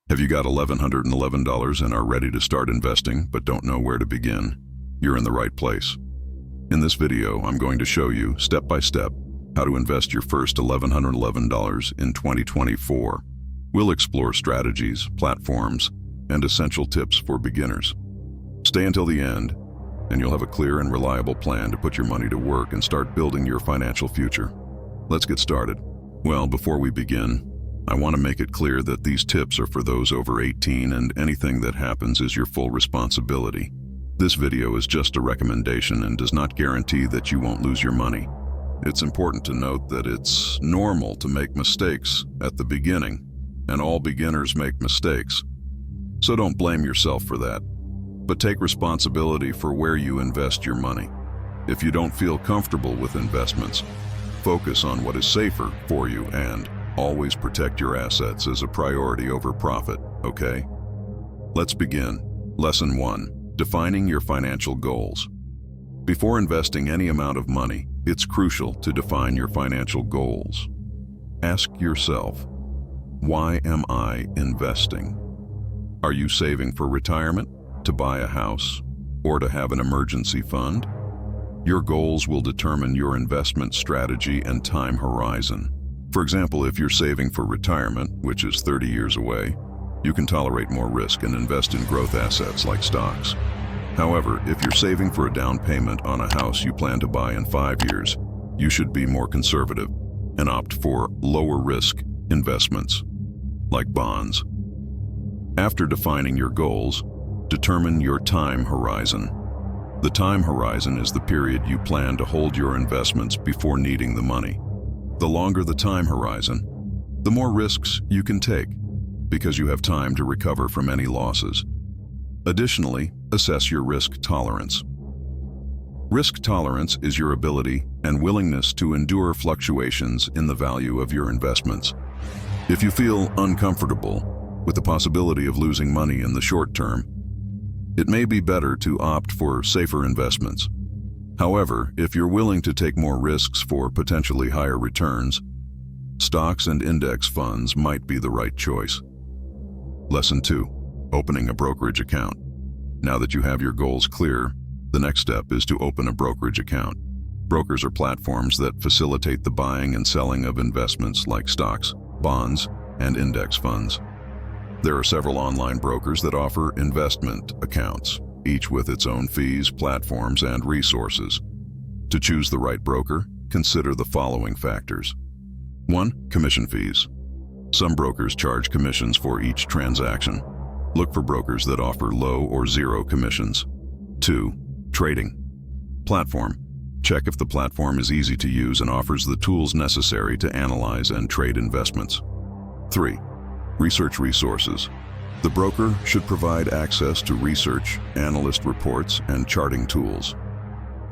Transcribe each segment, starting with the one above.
Have you got $1,111 and are ready to start investing but don't know where to begin? You're in the right place. In this video, I'm going to show you, step by step, how to invest your first $1,111 in 2024. We'll explore strategies, platforms, and essential tips for beginners. Stay until the end, and you'll have a clear and reliable plan to put your money to work and start building your financial future. Let's get started. Well, before we begin, I want to make it clear that these tips are for those over 18 and anything that happens is your full responsibility. This video is just a recommendation and does not guarantee that you won't lose your money. It's important to note that it's normal to make mistakes at the beginning, and all beginners make mistakes. So don't blame yourself for that, but take responsibility for where you invest your money. If you don't feel comfortable with investments, focus on what is safer for you and always protect your assets as a priority over profit, okay? Let's begin. Lesson 1. Defining your financial goals. Before investing any amount of money, it's crucial to define your financial goals. Ask yourself, why am I investing? Are you saving for retirement, to buy a house, or to have an emergency fund? Your goals will determine your investment strategy and time horizon. For example, if you're saving for retirement, which is 30 years away, you can tolerate more risk and invest in growth assets like stocks. However, if you're saving for a down payment on a house you plan to buy in 5 years, you should be more conservative and opt for lower risk investments, like bonds. After defining your goals, determine your time horizon. The time horizon is the period you plan to hold your investments before needing the money. The longer the time horizon, the more risks you can take, because you have time to recover from any losses. Additionally, assess your risk tolerance. Risk tolerance is your ability and willingness to endure fluctuations in the value of your investments. If you feel uncomfortable with the possibility of losing money in the short term, it may be better to opt for safer investments. However, if you're willing to take more risks for potentially higher returns, stocks and index funds might be the right choice. Lesson 2. Opening a brokerage account. Now that you have your goals clear, the next step is to open a brokerage account. Brokers are platforms that facilitate the buying and selling of investments like stocks, bonds, and index funds. There are several online brokers that offer investment accounts, each with its own fees, platforms, and resources. To choose the right broker, consider the following factors. 1. Commission fees. Some brokers charge commissions for each transaction. Look for brokers that offer low or zero commissions. 2. Trading. Platform. Check if the platform is easy to use and offers the tools necessary to analyze and trade investments. 3. Research resources. The broker should provide access to research, analyst reports, and charting tools.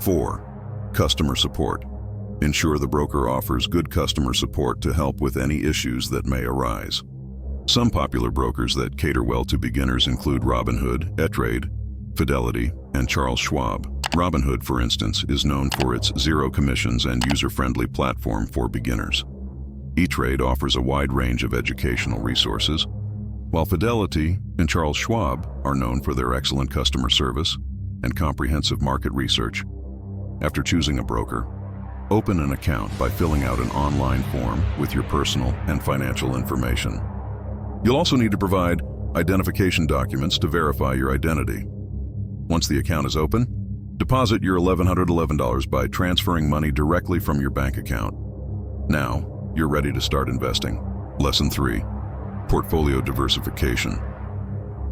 4. Customer support. Ensure the broker offers good customer support to help with any issues that may arise. Some popular brokers that cater well to beginners include Robinhood, E*TRADE, Fidelity, and Charles Schwab. Robinhood, for instance, is known for its zero commissions and user-friendly platform for beginners. E*TRADE offers a wide range of educational resources, while Fidelity and Charles Schwab are known for their excellent customer service and comprehensive market research. After choosing a broker, open an account by filling out an online form with your personal and financial information. You'll also need to provide identification documents to verify your identity. Once the account is open, deposit your $1,111 by transferring money directly from your bank account. Now, you're ready to start investing. Lesson 3. Portfolio diversification.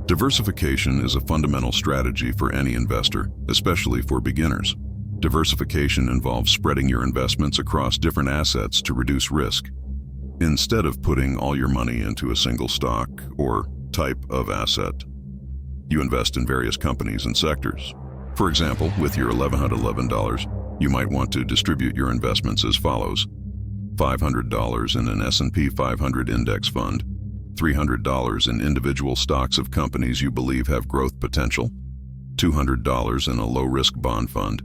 Diversification is a fundamental strategy for any investor, especially for beginners. Diversification involves spreading your investments across different assets to reduce risk. Instead of putting all your money into a single stock or type of asset, you invest in various companies and sectors. For example, with your $1,111, you might want to distribute your investments as follows: $500 in an S&P 500 index fund, $300 in individual stocks of companies you believe have growth potential, $200 in a low-risk bond fund,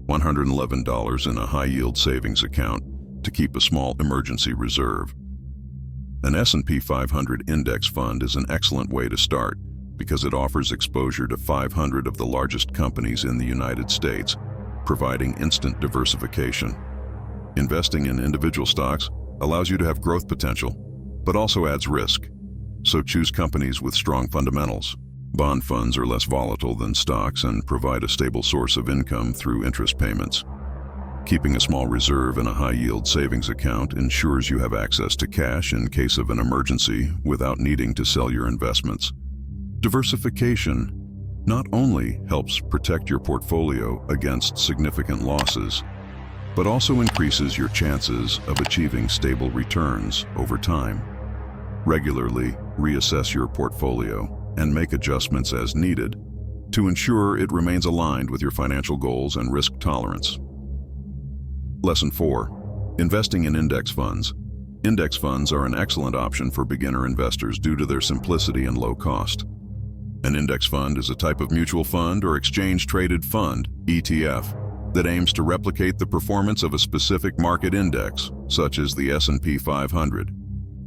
$111 in a high-yield savings account to keep a small emergency reserve. An S&P 500 index fund is an excellent way to start because it offers exposure to 500 of the largest companies in the United States, providing instant diversification. Investing in individual stocks allows you to have growth potential, but also adds risk. So choose companies with strong fundamentals. Bond funds are less volatile than stocks and provide a stable source of income through interest payments. Keeping a small reserve in a high-yield savings account ensures you have access to cash in case of an emergency without needing to sell your investments. Diversification not only helps protect your portfolio against significant losses, but also increases your chances of achieving stable returns over time. Regularly reassess your portfolio and make adjustments as needed to ensure it remains aligned with your financial goals and risk tolerance. Lesson 4. Investing in index funds. Index funds are an excellent option for beginner investors due to their simplicity and low cost. An index fund is a type of mutual fund or exchange-traded fund, ETF, that aims to replicate the performance of a specific market index, such as the S&P 500.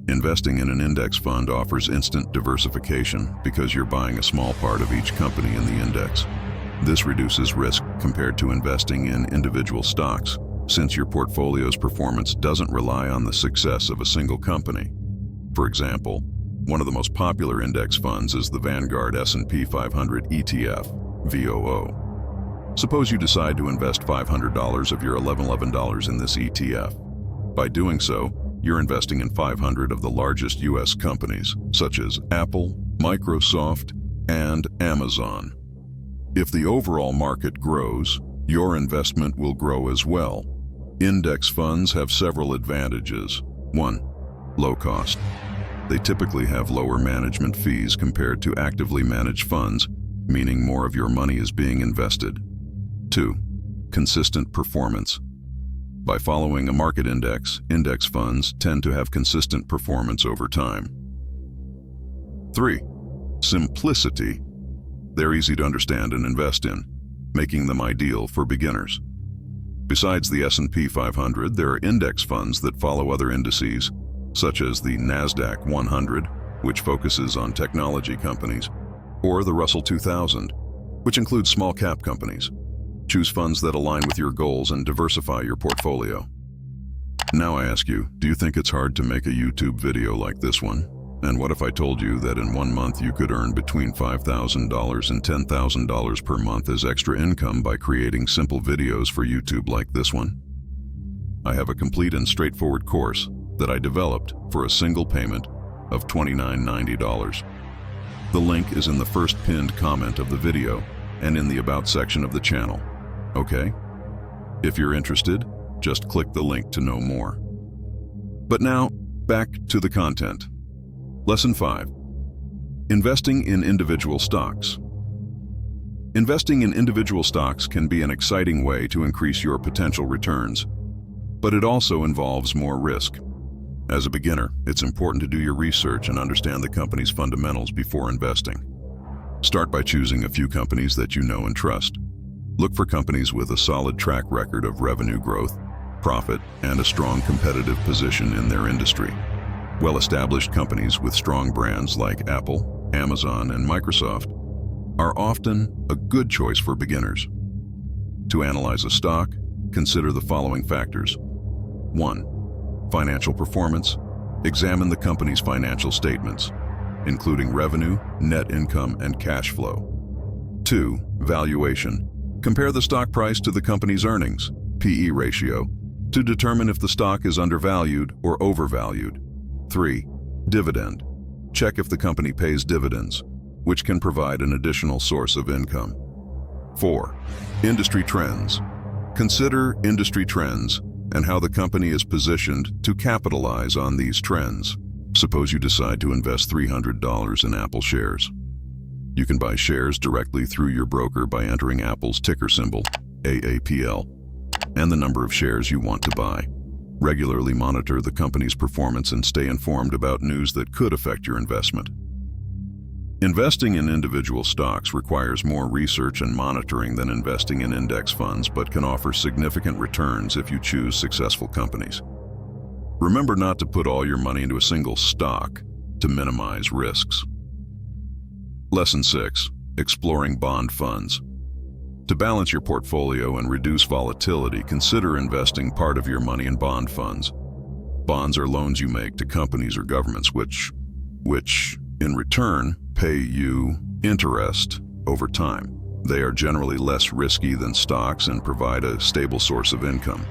Investing in an index fund offers instant diversification because you're buying a small part of each company in the index. This reduces risk compared to investing in individual stocks, since your portfolio's performance doesn't rely on the success of a single company. For example, one of the most popular index funds is the Vanguard S&P 500 ETF, VOO. Suppose you decide to invest $500 of your $11 in this ETF. By doing so, you're investing in 500 of the largest U.S. companies, such as Apple, Microsoft, and Amazon. If the overall market grows, your investment will grow as well. Index funds have several advantages. 1. Low cost. They typically have lower management fees compared to actively managed funds, meaning more of your money is being invested. 2. Consistent performance. By following a market index, index funds tend to have consistent performance over time. 3. Simplicity. They're easy to understand and invest in, making them ideal for beginners. Besides the S&P 500, there are index funds that follow other indices, such as the NASDAQ 100, which focuses on technology companies, or the Russell 2000, which includes small-cap companies. Choose funds that align with your goals and diversify your portfolio. Now I ask you, do you think it's hard to make a YouTube video like this one? And what if I told you that in 1 month you could earn between $5,000 and $10,000 per month as extra income by creating simple videos for YouTube like this one? I have a complete and straightforward course that I developed for a single payment of $29.90. The link is in the first pinned comment of the video and in the About section of the channel. Okay? If you're interested, just click the link to know more. But now, back to the content. Lesson 5. Investing in individual stocks. Investing in individual stocks can be an exciting way to increase your potential returns, but it also involves more risk. As a beginner, it's important to do your research and understand the company's fundamentals before investing. Start by choosing a few companies that you know and trust. Look for companies with a solid track record of revenue growth, profit, and a strong competitive position in their industry. Well-established companies with strong brands like Apple, Amazon, and Microsoft are often a good choice for beginners. To analyze a stock, consider the following factors. 1. Financial performance. Examine the company's financial statements, including revenue, net income, and cash flow. 2. Valuation. Compare the stock price to the company's earnings, PE ratio, to determine if the stock is undervalued or overvalued. 3. Dividend. Check if the company pays dividends, which can provide an additional source of income. 4. Industry trends. Consider industry trends and how the company is positioned to capitalize on these trends. Suppose you decide to invest $300 in Apple shares. You can buy shares directly through your broker by entering Apple's ticker symbol, AAPL, and the number of shares you want to buy. Regularly monitor the company's performance and stay informed about news that could affect your investment. Investing in individual stocks requires more research and monitoring than investing in index funds, but can offer significant returns if you choose successful companies. Remember not to put all your money into a single stock to minimize risks. Lesson 6. Exploring bond funds. To balance your portfolio and reduce volatility, consider investing part of your money in bond funds. Bonds are loans you make to companies or governments which in return pay you interest over time. They are generally less risky than stocks and provide a stable source of income.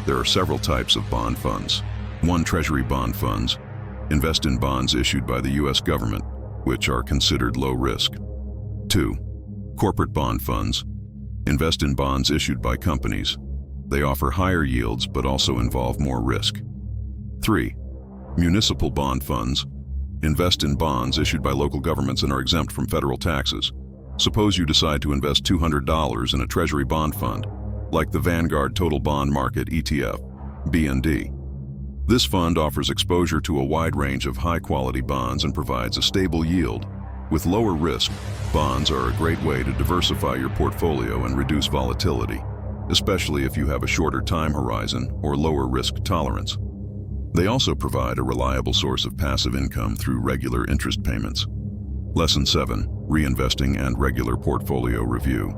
There are several types of bond funds. 1. Treasury bond funds. Invest in bonds issued by the U.S. government, which are considered low risk. 2. Corporate bond funds. Invest in bonds issued by companies. They offer higher yields but also involve more risk. 3. Municipal bond funds. Invest in bonds issued by local governments and are exempt from federal taxes. Suppose you decide to invest $200 in a Treasury bond fund, like the Vanguard Total Bond Market ETF, BND. This fund offers exposure to a wide range of high-quality bonds and provides a stable yield. With lower risk, bonds are a great way to diversify your portfolio and reduce volatility, especially if you have a shorter time horizon or lower risk tolerance. They also provide a reliable source of passive income through regular interest payments. Lesson 7. Reinvesting and regular portfolio review.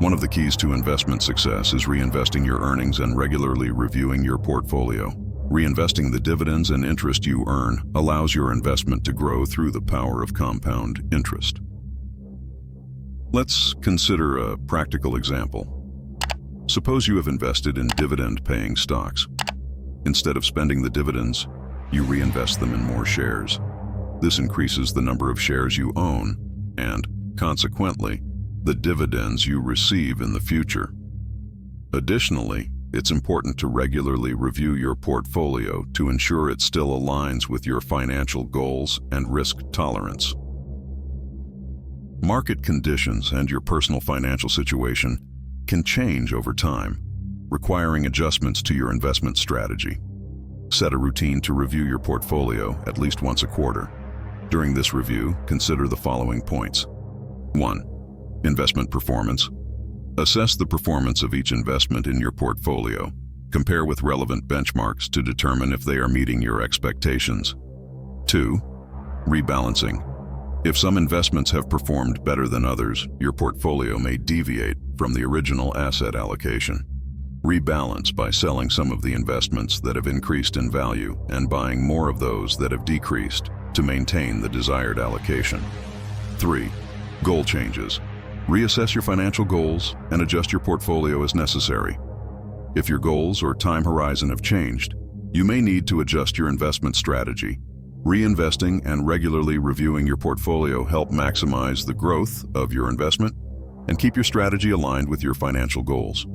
One of the keys to investment success is reinvesting your earnings and regularly reviewing your portfolio. Reinvesting the dividends and interest you earn allows your investment to grow through the power of compound interest. Let's consider a practical example. Suppose you have invested in dividend-paying stocks. Instead of spending the dividends, you reinvest them in more shares. This increases the number of shares you own and, consequently, the dividends you receive in the future. Additionally, it's important to regularly review your portfolio to ensure it still aligns with your financial goals and risk tolerance. Market conditions and your personal financial situation can change over time, requiring adjustments to your investment strategy. Set a routine to review your portfolio at least once a quarter. During this review, consider the following points. 1. Investment performance. Assess the performance of each investment in your portfolio. Compare with relevant benchmarks to determine if they are meeting your expectations. 2. Rebalancing. If some investments have performed better than others, your portfolio may deviate from the original asset allocation. Rebalance by selling some of the investments that have increased in value and buying more of those that have decreased to maintain the desired allocation. 3. Goal changes. Reassess your financial goals and adjust your portfolio as necessary. If your goals or time horizon have changed, you may need to adjust your investment strategy. Reinvesting and regularly reviewing your portfolio help maximize the growth of your investment and keep your strategy aligned with your financial goals.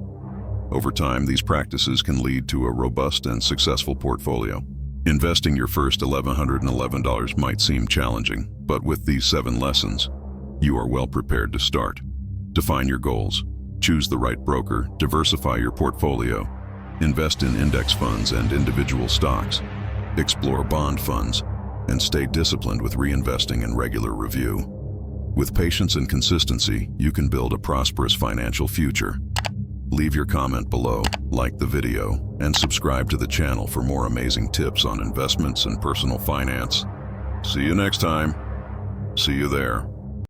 Over time, these practices can lead to a robust and successful portfolio. Investing your first $1,111 might seem challenging, but with these 7 lessons, you are well prepared to start. Define your goals, choose the right broker, diversify your portfolio, invest in index funds and individual stocks, explore bond funds, and stay disciplined with reinvesting and regular review. With patience and consistency, you can build a prosperous financial future. Leave your comment below, like the video, and subscribe to the channel for more amazing tips on investments and personal finance. See you next time. See you there.